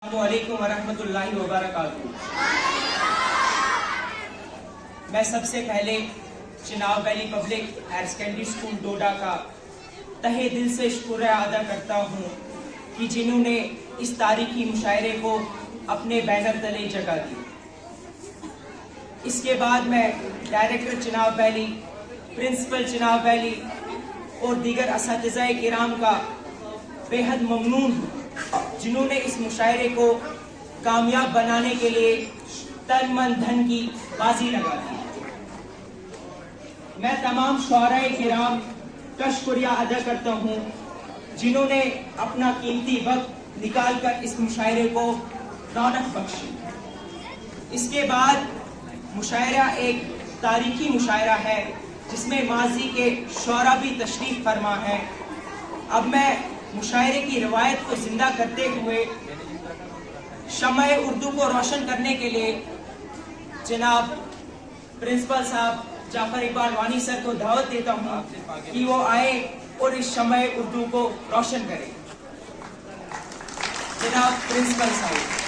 السلام علیکم ورحمۃ اللہ وبرکاتہ۔ میں سب سے پہلے Chenab valley public higher secondary school Doda کا تہہ دل سے شکریہ ادا کرتا ہوں کہ جنہوں نے اس تاریخی مشاعرے کو اپنے بینر تلے جگہ دی۔ اس کے بعد میں director Chenab valley, principal Chenab valley اور دیگر اساتذہ کرام کا بے حد ممنون ہوں جنہوں نے اس مشاعرے کو کامیاب بنانے کے لیے تن من دھن کی بازی لگا دی۔ میں تمام شعراء کرام کا شکریہ ادا کرتا ہوں جنہوں نے اپنا قیمتی وقت نکال کر اس مشاعرے کو رونق بخشی۔ اس کے بعد مشاعرہ ایک تاریخی مشاعرہ ہے جس میں ماضی کے شعراء بھی تشریف فرما ہے۔ اب میں مشاعرے کی روایت کو زندہ کرتے ہوئے شمع اردو کو روشن کرنے کے لیے جناب پرنسپل صاحب جعفر اقبال وانی سر کو دعوت دیتا ہوں کہ وہ آئے اور اس شمع اردو کو روشن کرے۔ جناب پرنسپل صاحب۔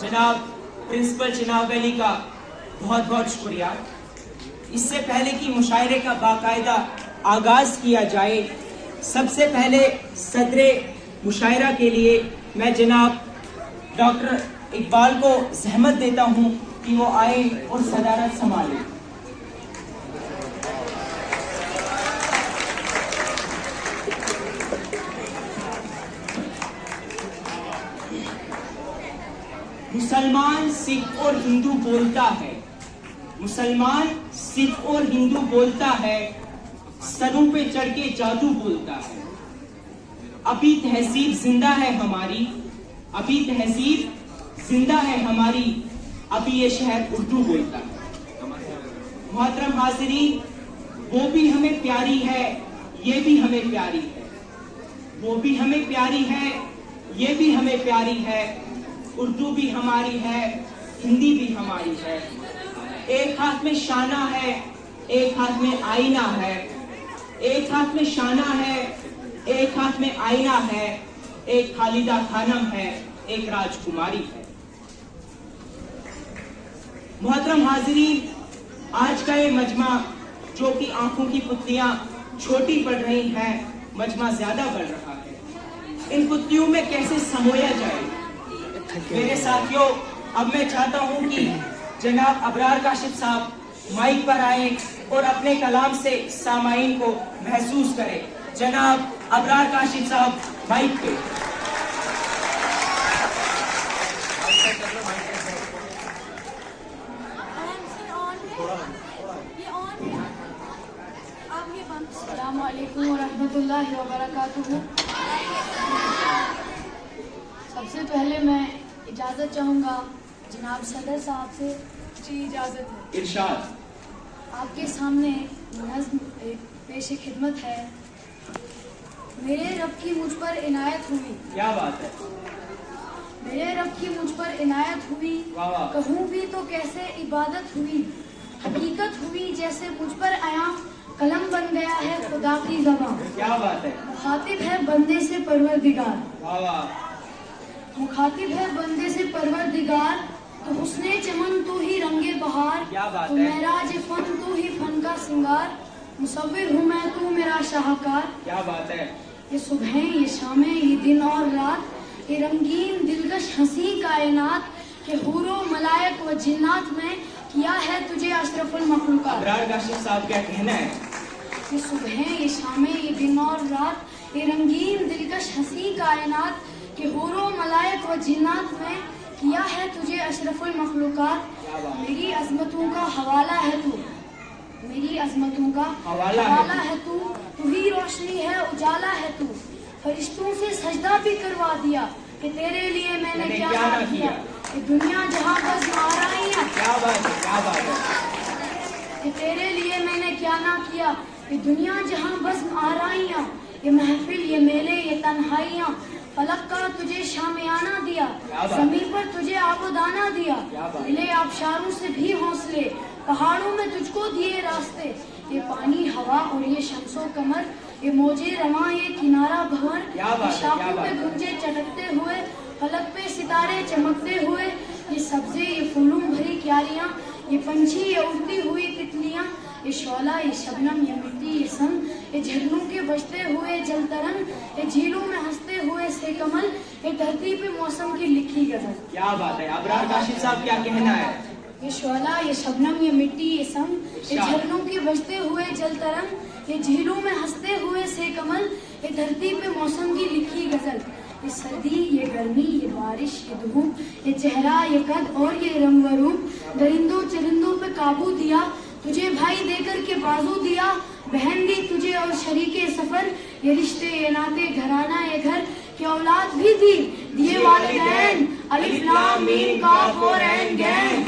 جناب پرنسپل چناب ویلی کا بہت بہت شکریہ۔ اس سے پہلے کہ مشاعرے کا باقاعدہ آغاز کیا جائے، سب سے پہلے صدر مشاعرہ کے لیے میں جناب ڈاکٹر اقبال کو زحمت دیتا ہوں کہ وہ آئے اور صدارت سنبھالے۔ مسلمان سکھ اور ہندو بولتا ہے، مسلمان سکھ اور ہندو بولتا ہے، سروں پہ چڑھ کے جادو بولتا ہے۔ ابھی تہذیب زندہ ہے ہماری، ابھی تہذیب زندہ ہے ہماری، ابھی یہ شہر اردو بولتا ہے۔ محترم حاضرین، وہ بھی ہمیں پیاری ہے، یہ بھی ہمیں پیاری ہے، وہ بھی ہمیں پیاری ہے، یہ بھی ہمیں پیاری ہے، اردو بھی ہماری ہے، ہندی بھی ہماری ہے۔ ایک ہاتھ میں شانہ ہے، ایک ہاتھ میں آئینہ ہے، ایک ہاتھ میں شانہ ہے، ایک ہاتھ میں آئینہ ہے، ایک خالدہ خانم ہے، ایک راج کماری ہے۔ محترم حاضرین، آج کا یہ مجمع جو کہ آنکھوں کی پتلیاں چھوٹی پڑ رہی ہیں، مجمع زیادہ بڑھ رہا ہے۔ ان پتلیوں میں کیسے سمویا جائے؟ میرے ساتھیوں، اب میں چاہتا ہوں کہ جناب ابرار کاشف صاحب مائک پر آئیں اور اپنے کلام سے سامعین کو محسوس کریں۔ جناب ابرار کاشف صاحب مائک پہ۔ السلام علیکم ورحمۃ اللہ وبرکاتہ۔ سب سے پہلے میں اجازت چاہوں گا جناب صدر صاحب سے۔ جی اجازت ہے۔ ارشاد۔ آپ کے سامنے نظم پیش خدمت ہے۔ میرے رب کی مجھ پر عنایت ہوئی، کیا بات ہے، میرے رب کی مجھ پر عنایت ہوئی، واہ واہ۔ کہوں بھی تو کیسے عبادت ہوئی، حقیقت ہوئی جیسے مجھ پر عیاں، قلم بن گیا ہے خدا کی زباں، کیا بات ہے، مخاطب ہے بندے سے پروردگار، واہ واہ۔ مخاطب ہے بندے سے پروردگار، تو حسن چمن تو ہی رنگ بہار، کیا بات تو ہے، معراج فن تو ہی فن کا سنگار، مصور ہوں میں تو میرا شاہکار، کیا بات ہے، یہ صبحیں یہ شامیں یہ دن اور رات، یہ رنگین دلکش ہنسی کائنات، کہ حور و ملائک و جنات میں کیا ہے تجھے اشرف المخلوقات۔ ابرار کاشف صاحب کیا کہنا ہے؟ یہ صبحیں یہ شامیں یہ دن اور رات، یہ رنگین دلکش ہنسی کائنات، کہ حور و ملائک و جنات میں کیا ہے تجھے اشرف المخلوقات۔ میری عظمتوں کا حوالہ ہے تو، मेरी अजमतों का हवाला है तू ही रोशनी है, उजाला है तू। फरिश्तों से सजदा भी करवा दिया कि तेरे लिए मैंने क्या ना किया। कि दुनिया जहाँ बस आराइयाँ, क्या बात है, क्या बात है। कि तेरे लिए मैंने क्या ना किया। कि दुनिया जहाँ बस आराइयाँ, ये महफिल, ये मेले, ये तन्हाइयाँ। फलक का तुझे शामियाना दिया, जमीन पर तुझे आबोदाना दिया। मिले आबशारों से भी हौसले, पहाड़ों में तुझको दिए रास्ते। ये पानी, हवा और ये शम्सो कमर, ये मौजे रवां, ये किनारा भंवर, ये शाखों पे गुंजे चटकते हुए, फलक पे सितारे चमकते हुए। ये सब्जे, ये फूलों भरी क्यारियां, ये पंछी, ये उड़ती हुई तितलियां। ये शोला, ये शबनम, ये मिट्टी, ये सन, ये झरनों के बजते हुए जल तरंग, ये झीलों में हंसते हुए से कमल, ये धरती पे मौसम की लिखी गजल। क्या बात है। अबरार काशिफ साहब क्या कहना है? ये शोला, ये शबनम, ये मिट्टी, ये सन, ये झरनों के बजते हुए जल तरंग, ये झीलों में हंसते हुए से कमल, ये धरती पे मौसम की लिखी गजल। ये सर्दी, ये गर्मी, ये बारिश, ये धूप, ये चेहरा, ये कद और ये रंग व रूप। दरिंदों चरिंदों पे काबू दिया, तुझे भाई देकर के बाजू दिया। बहन दी तुझे और शरीके सफर, ये रिश्ते, ये नाते, घराना, ये घर की औलाद भी थी दिए वालिदैन। अलिफ लाम मीम काफ और ऐन गैन।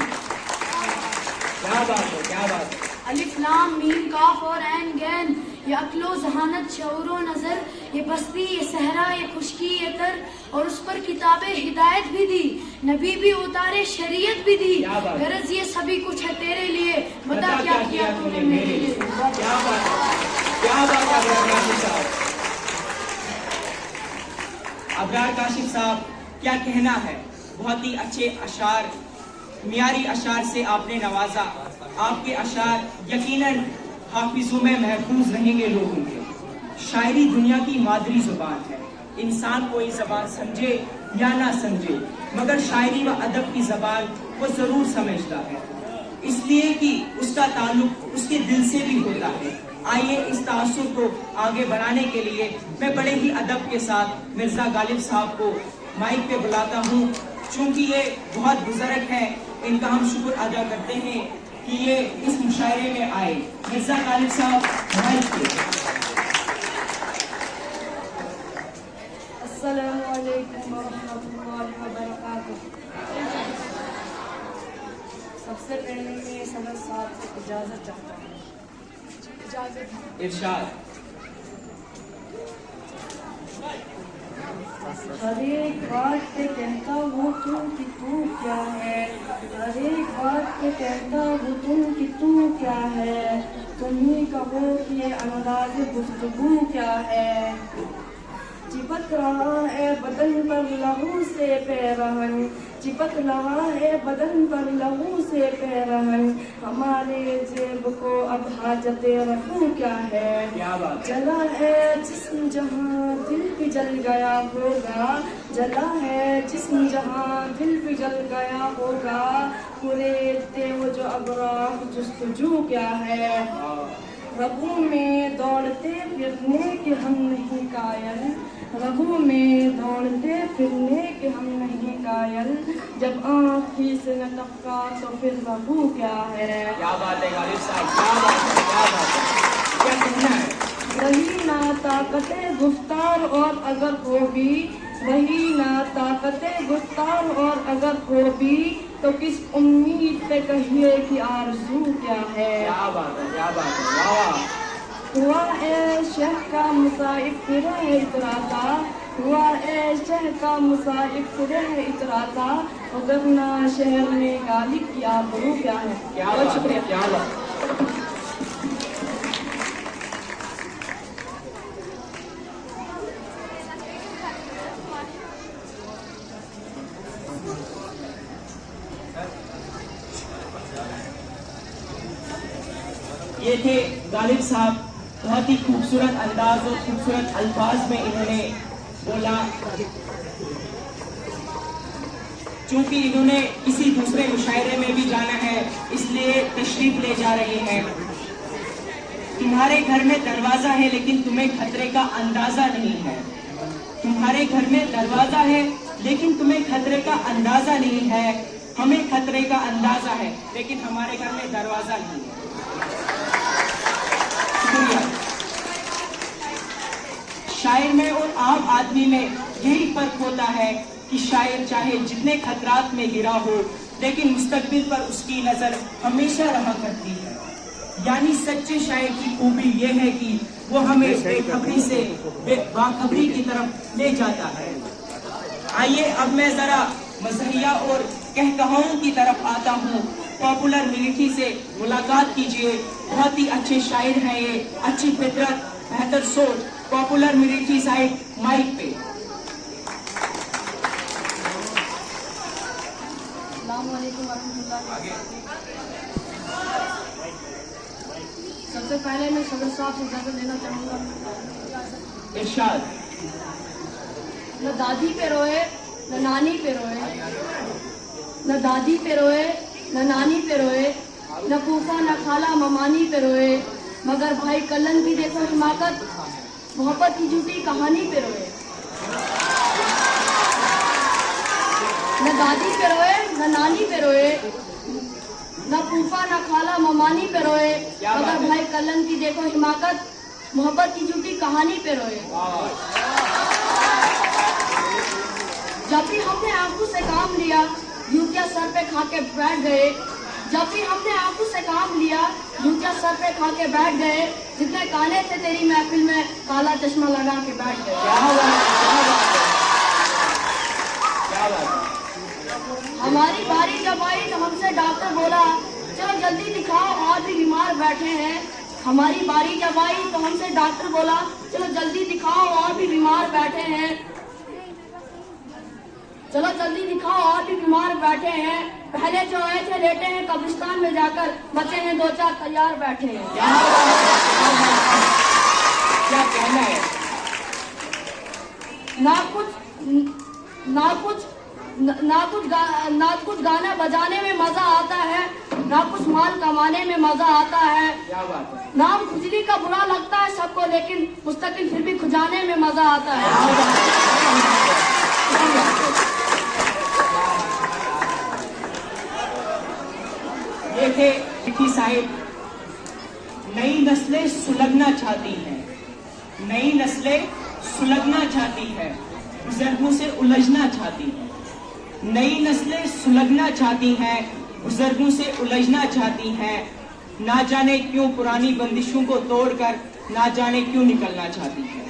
क्या बात है, क्या बात है। अलिफ लाम मीम काफ और ऐन गैन। ये अक्लो जहानत, शऊरो नजर, ये बस्ती, ये सहरा, ये खुशकी, ये तर, और उस पर किताबें हिदायत भी दी, नबी भी उतारे, शरीयत भी दी। गरज ये सभी कुछ है तेरे लिए, बता क्या किया तूने मेरे लिए। क्या बात है, क्या बात है अबरार काशिफ साहब। अबरार काशिफ साहब क्या कहना है। बहुत ही अच्छे अशार, मियारी अशार से आपने नवाजा। आपके अशार यकीनन हाफिजों में महफूज रहेंगे लोगों के। शायरी दुनिया की मादरी जुबान है। इंसान कोई जबान समझे या ना समझे, मगर शायरी व अदब की जबान वो जरूर समझता है, इसलिए कि उसका ताल्लुक उसके दिल से भी होता है। आइए इस तासुर को आगे बढ़ाने के लिए मैं बड़े ही अदब के साथ मिर्जा गालिब साहब को माइक पे बुलाता हूँ। चूंकि ये बहुत बुजुर्ग हैं, इनका हम शुक्र अदा करते हैं कि ये इस मुशायरे में आए। मिर्जा गालिब साहब माइक पे। अस्सलामु अलैकुम वरहमतुल्लाहि वबरकातुहू। सबसे पहले मैं सदर साहब से इजाज़त चाहता हूँ। इजाज़त। इरशाद। हर एक बात पे कहता हूँ तुम कि तू क्या है, हर एक बात पे कहता हूँ तुम कि तू क्या है। तुम ही कहो कि ये अंदाज़ गुफ्तगू क्या है। चिपक रहा है बदन पर लहू से पैरहन, चिपक रहा है बदन पर लहू से पैरहन। हमारे जेब को अब हाजत रखूं क्या है। जला है जिस्म जहाँ दिल भी जल गया होगा, जला है जिस्म जहाँ दिल भी जल गया होगा। कुरेदते वो जो अबराह जुस्तजू क्या है। रगों में दौड़ते फिरने के हम नहीं कायल, रगों में दौड़ते फिरने के हम नहीं कायल। जब आँख ही से न टपका तो फिर रगू क्या है। क्या बात है गालिब साहब, क्या बात है, क्या बात है। क्या कहना है। वही ना ताकते गुफ्तार और अगर हो भी, वही ना ताकते गुफ्तार और अगर हो भी, तो किस उम्मीद पे कहिए कि आरज़ू क्या है। क्या बात है, क्या बात है। वाह। हुआ ए शह का मुसाइब फिर है इतराता, हुआ ए शह का मुसाइब फिर है इतराता। अगर ना शहर में गाली की आबरू क्या है। बहुत शुक्रिया। क्या बात। ये थे गालिब साहब। बहुत ही खूबसूरत अंदाज और खूबसूरत अल्फाज में इन्होंने बोला। चूंकि इन्होंने किसी दूसरे मुशायरे में भी जाना है, इसलिए तशरीफ ले जा रहे हैं। तुम्हारे घर में दरवाजा है लेकिन तुम्हें खतरे का अंदाजा नहीं है। तुम्हारे घर में दरवाजा है लेकिन तुम्हें खतरे का अंदाजा नहीं है। हमें खतरे का अंदाजा है लेकिन हमारे घर में दरवाजा नहीं है। شاعر میں اور عام آدمی میں یہی فرق ہوتا ہے کہ شاعر چاہے جتنے خطرات میں گرا ہو لیکن مستقبل پر اس کی نظر ہمیشہ رہا کرتی ہے. یعنی سچے شاعر کی خوبی یہ ہے کہ وہ ہمیں بے خبری سے باخبری کی طرف لے جاتا ہے. آئیے اب میں ذرا مزاحیہ اور کہکہاؤں کی طرف آتا ہوں. پاپولر ملٹری سے ملاقات کیجیے. بہت ہی اچھے شاعر ہیں یہ, اچھی فطرت, بہتر سوچ. پاپولر ملٹری سائڈ مائک پہ. السلام علیکم ورحمۃ اللہ. سب سے پہلے میں صدر صاحب سے اجازت لینا چاہوں گا. ارشاد. نہ دادی پہ روئے نہ نانی پہ روئے, نہ دادی پہ روئے نہ نانی پہ روئے, نہ پھوپھا نہ خالہ ممانی پہ روئے, مگر بھائی کلن کی دیکھو حماقت, محبت کی جھوٹی کہانی پہ روئے. نہ دادی پہ روئے نہ نانی پہ روئے, نہ پھوپھا نہ خالہ ممانی پہ روئے, مگر بھائی کلن کی دیکھو حماقت, محبت کی جھوٹی کہانی پہ روئے. جب بھی ہم نے آنکھوں سے کام لیا جوتیاں سر پہ کھا کے بیٹھ گئے. جب بھی ہم نے آنکھوں سے کام لیا جوتیاں سر پہ کھا کے بیٹھ گئے. جتنے کانے تھے تیری محفل میں کالا چشمہ لگا کے بیٹھ گئے. ہماری باری جب آئی تو ہم سے ڈاکٹر بولا چلو جلدی دکھاؤ اور بھی بیمار بیٹھے ہیں. ہماری باری جب آئی تو ہم سے ڈاکٹر بولا چلو جلدی دکھاؤ اور بھی بیمار بیٹھے ہیں. چلو جلدی دکھاؤ اور بھی بیمار بیٹھے ہیں. پہلے جو آئے تھے لیٹے ہیں قبرستان میں جا کر, بچے ہیں دو چار تیار بیٹھے ہیں. کیا کہنا ہے؟ نہ کچھ گانا بجانے میں مزہ آتا ہے, نہ کچھ مال کمانے میں مزہ آتا ہے. نام کھجلی کا برا لگتا ہے سب کو, لیکن مستقل پھر بھی کھجانے میں مزہ آتا ہے. یہ تھے لکھی صاحب. نئی نسلیں سلگنا چاہتی ہیں, نئی نسلیں سلگنا چاہتی ہے, بزرگوں سے الجھنا چاہتی ہیں. نئی نسلیں سلگنا چاہتی ہیں, بزرگوں سے الجھنا چاہتی ہیں. نہ جانے کیوں پرانی بندشوں کو توڑ کر نہ جانے کیوں نکلنا چاہتی ہیں.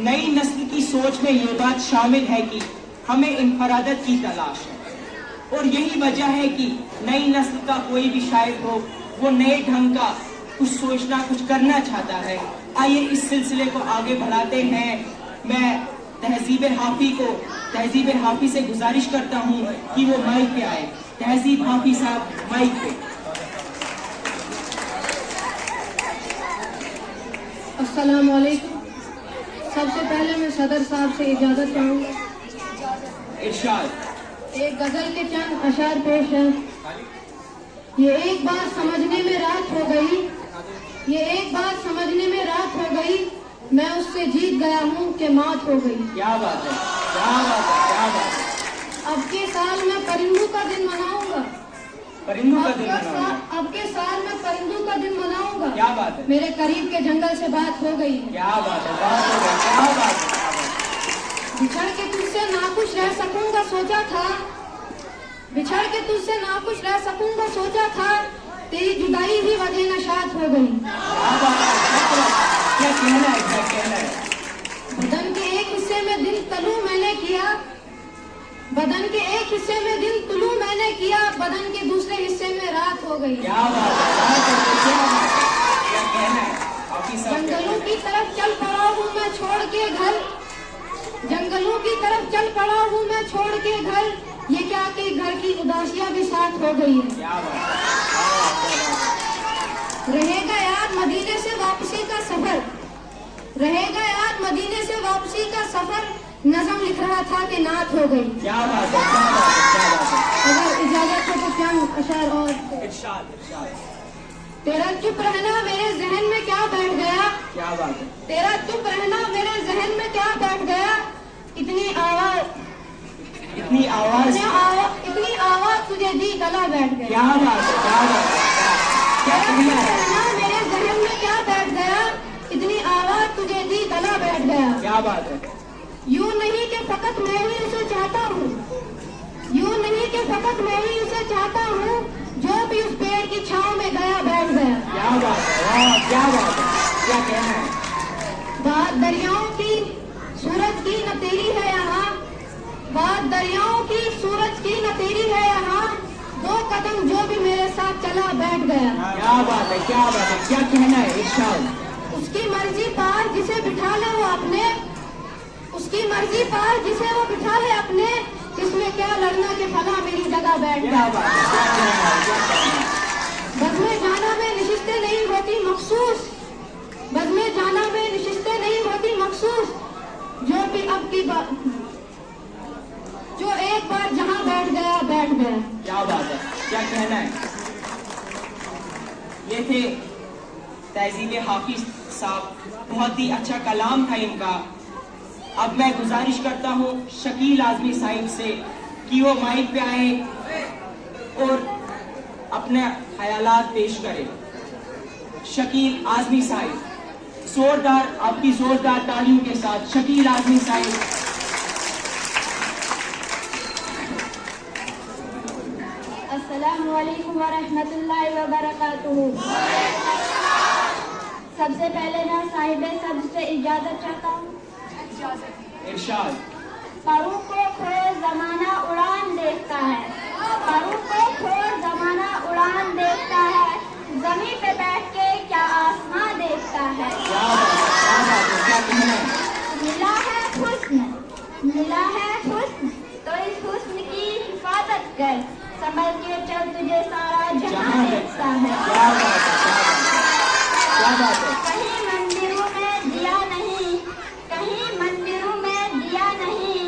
نئی نسل کی سوچ میں یہ بات شامل ہے کہ ہمیں انفرادت کی تلاش ہے, اور یہی وجہ ہے کہ نئی نسل کا کوئی بھی شاعر ہو وہ نئے ڈھنگ کا کچھ سوچنا کچھ کرنا چاہتا ہے. آئیے اس سلسلے کو آگے بڑھاتے ہیں. میں تہذیب حافظ سے گزارش کرتا ہوں کہ وہ مائک پہ آئے. تہذیب حافظ صاحب مائک پہ. السلام علیکم. سب سے پہلے میں صدر صاحب سے اجازت چاہوں گا. ارشاد. ایک غزل کے چند اشعار پیش ہیں. یہ ایک بات سمجھنے میں رات ہو گئی, یہ ایک بات سمجھنے میں رات ہو گئی, میں اس سے جیت گیا ہوں کہ مات ہو گئی. کیا بات ہے, کیا بات ہے, کیا بات ہے. اب کے سال میں پرندوں کا دن مناؤں گا, پرندوں کا دن مناؤں گا. اب کے سال میں پرندوں کا دن مناؤں گا. کیا بات ہے. میرے قریب کے جنگل سے بات ہو گئی. کیا بات ہے, بات ہو گئی. کیا بات ہے. بچھڑ کے تجھ سے ناخوش رہ سکوں گا سوچا تھا, بچھڑ کے تجھ سے ناخوش رہ سکوں گا سوچا تھا, تیری جدائی بھی وجہ نشاط ہو گئی. کیا کہنا ہے, کیا کہنا ہے. بدن کے ایک حصے میں دل تلو میں نے کیا, بدن کے ایک حصے میں دل تلو میں نے کیا, بدن کے دوسرے حصے میں رات ہو گئی. کیا بات ہے, کیا کہنا ہے. جنگلوں کی طرف چل پڑا ہوں میں چھوڑ کے گھر, جنگلوں کی طرف چل پڑا ہوں میں چھوڑ کے گھر, یہ کیا کہ گھر کی اداسیاں بھی ساتھ ہو گئی ہے. رہے گا یاد مدینے سے واپسی کا سفر, رہے گا یاد مدینے سے واپسی کا سفر, نظم لکھ رہا تھا کہ نعت ہو گئی. کیا بات ہے, کیا بات ہے, کیا بات ہے. اگر اجازت ہو تو چند اشعار اور. ارشاد, ارشاد. تیرا چپ رہنا میرے ذہن میں کیا بیٹھ گیا, کیا بات ہے. تیرا چپ رہنا میرے ذہن میں کیا بیٹھ گیا, اتنی آواز اتنی آواز تجھے دی گلا بیٹھ گیا. کیا بات ہے, کیا بات ہے. کیا میرے ذہن میں کیا بیٹھ گیا, اتنی آواز تجھے دی گلا بیٹھ گیا. गया। क्या बात है। यूं नहीं कि फकत मैं ही उसे चाहता हूँ, यूं नहीं कि फकत मैं ही उसे चाहता हूँ, जो भी उस पेड़ की छांव में गया बैठ गया। क्या बात है, वाह क्या बात है, क्या कहना है। बात दरियाओं की सूरज की न तेरी है यहाँ, बात दरियाओं की सूरज की न तेरी है यहाँ, दो कदम जो भी मेरे साथ चला बैठ गया। क्या बात है, क्या बात है, क्या कहना है इरशाद। उसकी मर्जी पार जिसे बिठा ले वो अपने, उसकी मर्जी पार जिसे वो बिठा ले अपने, इसमें क्या लड़ना कि फला मेरी जगह बैठ क्या गया। बात है, क्या कहना है, क्या कहना है। बज़्म जाना में नशिस्तें नहीं होती मखसूस, बज़्म जाना में नशिस्तें नहीं होती मखसूस, जो भी अब की बात, जो एक बार जहां बैठ गया बैठ गया। क्या बात है, क्या कहना है। ये थे तहजीब हाफिज साहब, बहुत ही अच्छा कलाम था इनका। अब मैं गुजारिश करता हूँ शकील आज़मी साहिब से कि वो माइक पे आए और अपने ख्यालात पेश करें। शकील आज़मी साहिब, जोरदार, आपकी जोरदार तालियों के साथ शकील आज़मी साहिब। अस्सलामु अलैकुम व रहमतुल्लाहि व बरकातुहू। सबसे पहले मैं साहिबे सब्ज़ से इजाजत चाहता हूँ। इरशाद। परों को खोए जमाना उड़ान देखता है, परों को खोए जमाना उड़ान देखता है, जमीन पे बैठ के क्या आसमां देखता है। क्या बात है, क्या कहना है। मिला है हुस्न, मिला है हुस्न, तो इस हुस्न की हिफाजत कर, संभल के चल तुझे सारा जहां देखता है। क्या बात है, क्या बात है। कहीं मंदिरों में दिया नहीं, कहीं मंदिरों में दिया नहीं,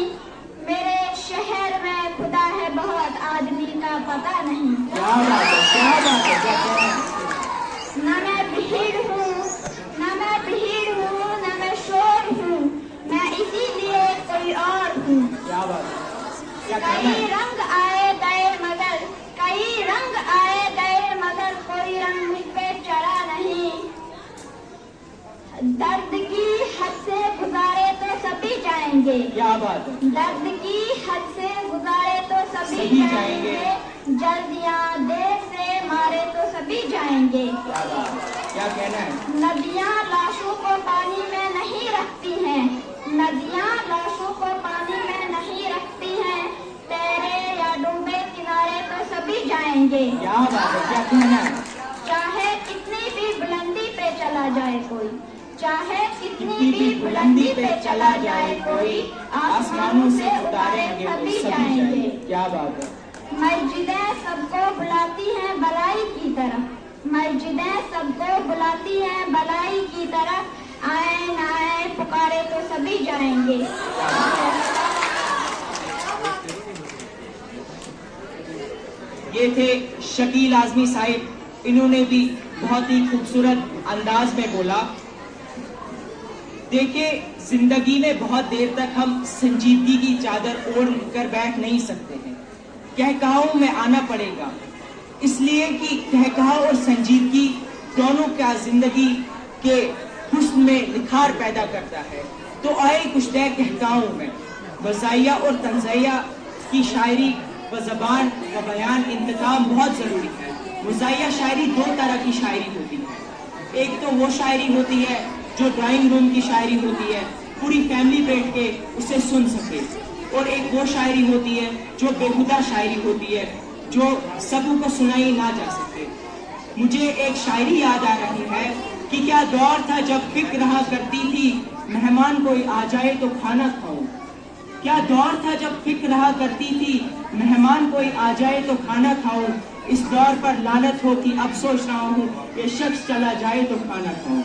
मेरे शहर में खुदा है बहुत, आदमी का पता नहीं। क्या बात है, क्या बात है, क्या कहना है। न मैं भीड़ हूँ, न मैं भीड़ हूँ, न मैं शोर हूँ, मैं इसीलिए कोई और हूँ। क्या बात है, क्या कहना कई है। रंग आए गए मगर, कई रंग आए गए मगर, कोई रंग मुझ पे चढ़ा नहीं। दर्द की हद से गुजारे तो सभी जाएंगे, क्या बात है। दर्द की हद से गुजारे तो सभी सभी जाएंगे, जल्द या देर से मारे तो सभी जाएंगे। क्या बात है, क्या कहना है। नदियाँ लाशों को पानी में नहीं रखती हैं, नदियाँ लाशों को पानी में नहीं रखती हैं, तैरे या डूबे किनारे तो सभी जाएंगे। क्या बात है, क्या कहना है। चाहे कितनी भी बुलंदी पे चला जाए कोई, चाहे कितनी भी बुलंदी पे चला जाए कोई, आसमानों से उतारेंगे तो सभी जाएंगे। क्या बात है। मस्जिदें सबको बुलाती हैं भलाई की तरफ, मस्जिदें सबको बुलाती हैं भलाई की तरफ, आए न आए पुकारे तो सभी जाएंगे। ये थे शकील आज़मी साहिब, इन्होंने भी बहुत ही खूबसूरत अंदाज में बोला। देखिए, जिंदगी में बहुत देर तक हम संजीदगी की चादर ओढ़ कर बैठ नहीं सकते हैं, कहकाहों में आना पड़ेगा, इसलिए कि कहकाह और संजीदगी दोनों का जिंदगी के हुस्न में निखार पैदा करता है। तो आए कुछ देर कहकाहों में। वज़ाइया और तंज़िया की शायरी व ज़बान व बयान इंतज़ाम बहुत ज़रूरी है। वज़ाइया शायरी दो तरह की शायरी होती है, एक तो वो शायरी होती है जो ड्राइंग रूम की शायरी होती है, पूरी फैमिली बैठ के उसे सुन सके, और एक वो शायरी होती है जो बेहुदा शायरी होती है, जो सबों को सुनाई ना जा सके। मुझे एक शायरी याद आ रही है कि क्या दौर था जब फिक्र रहा करती थी, मेहमान कोई आ जाए तो खाना खाऊं। क्या दौर था जब फिक्र रहा करती थी, मेहमान कोई आ जाए तो खाना खाऊं। इस दौर पर लानत हो कि अब सोच रहा हूँ कि शख्स चला जाए तो खाना खाऊं।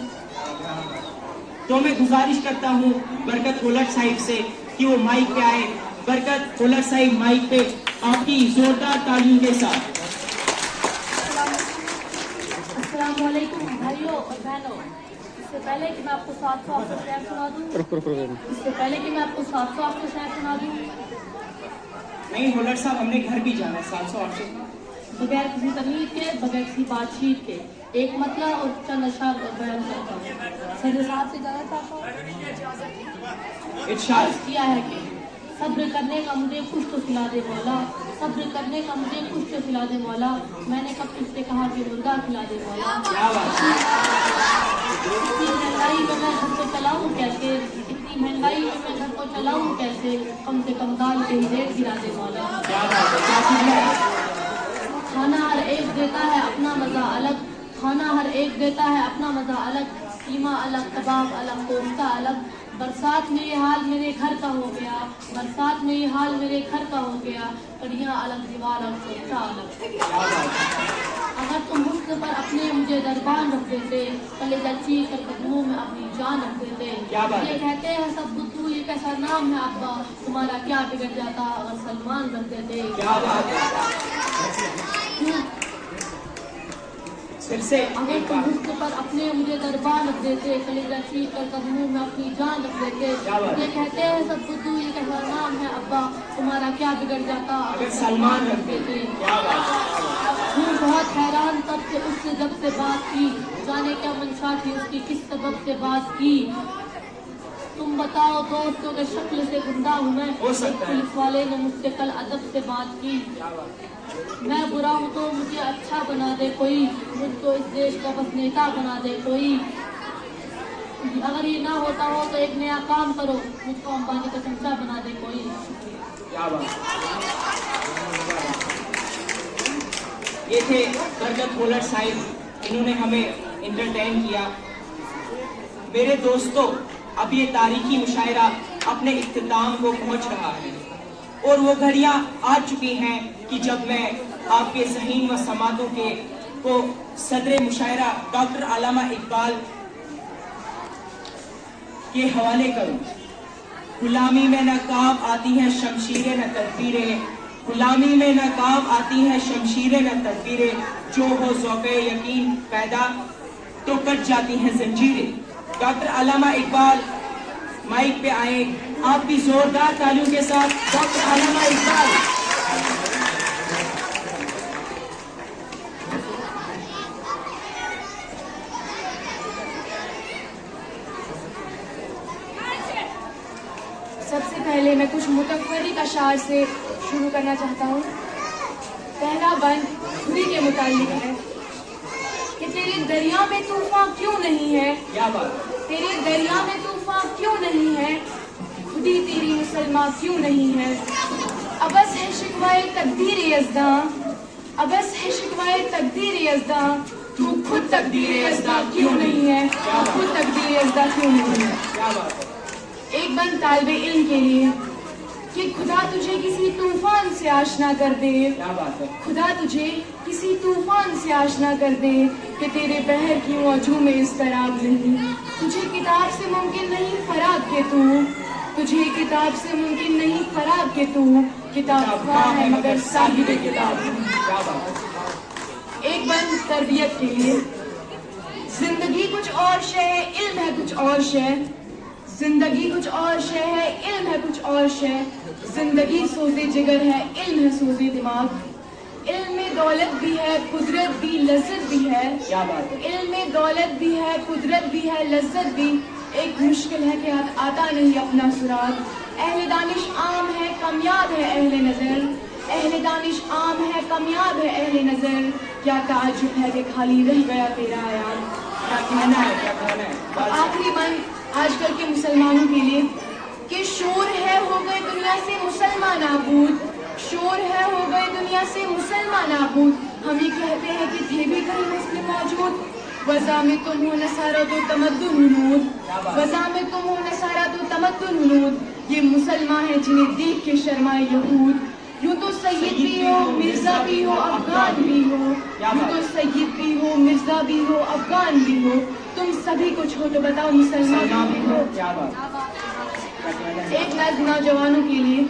तो मैं गुजारिश करता हूँ बरकत होलट साहिब से कि वो माइक पे आए। बरकत होलट साहिब माइक पे, आपकी जोरदार तालियों के साथ। अस्सलाम वालेकुम भाइयों और बहनों। इससे पहले कि मैं आपको 700 अफसर शेर सुना दूँ, इससे पहले कि मैं आपको 700 अफसर शेर सुना दूँ, नहीं होलट साहब, हमने घर भी जाना है 700-800। बगैर किसी तमीज के, बगैर किसी बातचीत के एक मतला और चंद अशआर बयान करता हूँ। सर साहब से इजाजत चाहता हूँ। इरशाद अर्ज किया है कि सब्र करने का मुझे कुछ तो खिला दे मौला, सब्र करने का मुझे कुछ तो खिला दे मौला। मैंने कब तुझसे कहा कि मुर्गा खिला दे मौला। क्या बात है, इतनी महंगाई में मैं घर को चलाऊं कैसे, इतनी महंगाई में मैं घर को चलाऊं कैसे, कम से कम दाल के ही रेट गिरा दे मौला। क्या बात है, क्या चीज है? खाना हर एक देता है अपना मजा अलग, खाना हर एक देता है अपना मजा अलग, कीमा अलग, कबाब अलग, कोफ्ता अलग। बरसात में ये हाल मेरे घर का हो गया, बरसात में ये हाल मेरे घर का हो गया, कड़ियाँ अलग, दीवार अलग, सोचा अलग। अगर तुम हुस्न पर अपने मुझे दरबान रख देते, कलेजा चीर कर कदमों में अपनी जान रख देते। क्या बात है? ये कहते हैं सब बुद्धू, ये कैसा नाम है अब्बा, तुम्हारा क्या बिगड़ जाता अगर सलमान रख देते। क्या बात है, फिर से अगर एक तुम बार। हुस्न पर अपने मुझे दरबार रख देते, कलेजा चीर कर कदमों में अपनी जान रख देते। क्या बात है? ये कहते हैं सब बुद्धू, ये कैसा नाम है अब्बा, तुम्हारा क्या बिगड़ जाता अगर सलमान रख देते। क्या बात है, हूँ बहुत हैरान तब से उससे जब से बात की, जाने क्या मंशा थी उसकी, किस सबब से बात की। तुम बताओ दोस्तों के शक्ल से गुंडा हूँ मैं, हो सकता है। पुलिस वाले ने मुझसे कल अदब से बात की। क्या बात है, मैं बुरा हूँ तो मुझे अच्छा बना दे कोई, मुझको इस देश का बस नेता बना दे कोई। अगर ये ना होता हो तो एक नया काम करो, मुझको अंबानी का चमचा बना दे कोई। क्या बात है। ये थे बरकत होलर साहिब, इन्होंने हमें इंटरटेन किया। मेरे दोस्तों, अब ये तारीखी मुशायरा अपने इख्तिताम को पहुंच रहा है और वो घड़ियां आ चुकी हैं कि जब मैं आपके ज़हीन व समातों को सदर मुशायरा डॉक्टर अल्लामा इकबाल के हवाले करूं। गुलामी में न काम आती हैं शमशीरें न तदबीरें, गुलामी में न काम आती हैं शमशीरें न तदबीरें, जो हो ज़ौक़े यकीन पैदा तो कट जाती हैं जंजीरें। डॉक्टर अल्लामा इकबाल माइक पे आए, आप भी जोरदार तालियों के साथ डॉक्टर अल्लामा इकबाल। सबसे पहले मैं कुछ मुतफ़र्रिक़ अशार से शुरू करना चाहता हूँ। पहला बंद खुदी के मुताल्लिक़ है कि तेरे दरिया में तूफ़ान क्यों नहीं है, क्या बात, तेरे दरिया में तूफ़ान क्यों नहीं है, खुदी तेरी मुसलमान क्यों नहीं है। अबस है शिकवाए तकदीर यज़दां, अबस है शिकवाए तकदीर यज़दां, तू खुद तकदीर यज़दां क्यों नहीं है, तू खुद तकदीर यज़दां क्यों नहीं है। क्या बात है, एक बंद तालिबे इल्म के लिए कि खुदा तुझे किसी तूफान से आशना कर दे, क्या बात है, खुदा तुझे किसी तूफान से आशना कर दे कि तेरे बहर की मौजू में इज़्तिराब नहीं। तुझे किताब से मुमकिन नहीं फराग के तू, तुझे किताब से मुमकिन नहीं फराग के तू, किताब ख्वाह है मगर साहिब किताब नहीं। क्या बात है, एक बंद तरबियत के लिए जिंदगी कुछ और शय है, इल्म है कुछ और शय, जिंदगी कुछ और शय है, इल्म है कुछ और शय। जिंदगी सोज़े जिगर है, इल्म है सोज़े दिमाग। इल्म में दौलत भी है, कुदरत भी, लज्जत भी है। क्या बात है, इल्म में दौलत भी है, कुदरत भी है, लज्जत भी। एक मुश्किल है कि आता नहीं अपना सुराग। अहले दानिश आम है, कामयाब है अहले नज़र, अहले दानिश आम है, कामयाब है अहले नज़र। क्या ताज्जुब है कि खाली रह गया तेरा यार। क्या कहना है, क्या कहना है। आखिरी बंद आजकल के मुसलमानों के लिए कि शोर है हो गए दुनिया से मुसलमान नाबूद, शोर है हो गए दुनिया से मुसलमान नाबूद। हम ये कहते हैं कि थे भी कहीं मुस्लिम मौजूद, वज़ा में तुम हो नसारा तो तमद्दुन हुनूद, वज़ा में तुम हो नसारा तो तमद्दुन हुनूद। ये मुसलमान हैं जिन्हें देख के शर्माए यहूद। यूं तो सैयद भी हो, मिर्जा भी हो, अफगान भी हो, यूं तो सैयद भी हो, मिर्जा भी हो, अफगान भी हो। तुम सभी कुछ हो तो बताओ मुसलमान भी हो। क्या बात, क्या कहना है। एक नज़्म नौजवानों के लिए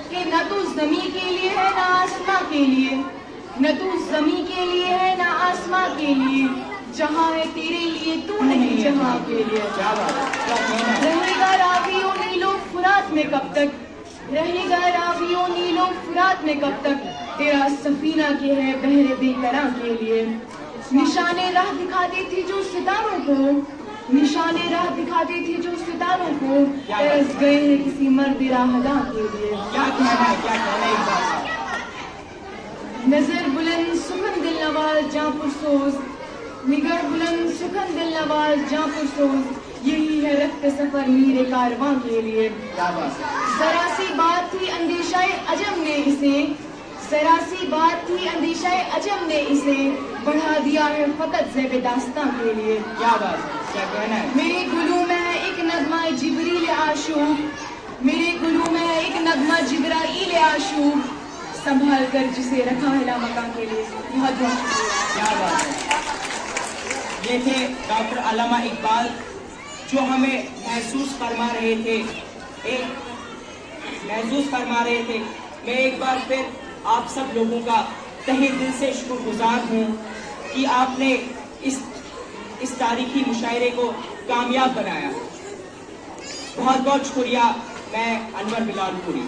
कि न तू ज़मीं के लिए है न आसमां के लिए, न तू ज़मीं के लिए है न आसमां के लिए, जहाँ है तेरे लिए तू नहीं जहाँ के लिए। क्या बात है, क्या कहना है। रहेगा रावियों नीलो फुरात में कब तक, रहेगा रावियों नीलो फुरात में कब तक, तेरा सफीना के है बहरे बेकरां के लिए। निशाने राह दिखाती थी जो सितारों को, निशाने राह दिखाते थे जो सितारों को, तरस गए हैं किसी मर्द राहदा के लिए। क्या कहना है इकबाल साहब? नजर बुलंद सुखन दिल नवाज जां पुरसोज, निगर बुलंद सुखन दिल नवाज जां पुरसोज, यही है रफ्त सफर मीरे कारवां के लिए। क्या बात है? जरा सी बात थी अंदेशाए अजम ने इसे, जरा सी बात थी अंदेशाए अजम ने इसे, बढ़ा दिया है फकत ज़ेब दास्तां के लिए। क्या बात है? क्या कहना है? मेरे गुलू में है एक नगमा जिब्रील आशूक, मेरे गुलू में है एक नगमा जिब्राइल आशूक, संभाल कर जिसे रखा है लामका के लिए। बहुत बहुत शुक्रिया। क्या बात है? ये थे डॉक्टर अल्लामा इकबाल जो हमें महसूस फरमा रहे थे। मैं एक बार फिर आप सब लोगों का तहे दिल से शुक्रगुजार हूँ कि आपने इस तारीखी मुशायरे को कामयाब बनाया। बहुत बहुत शुक्रिया। मैं अनवर बिलाल पुरी।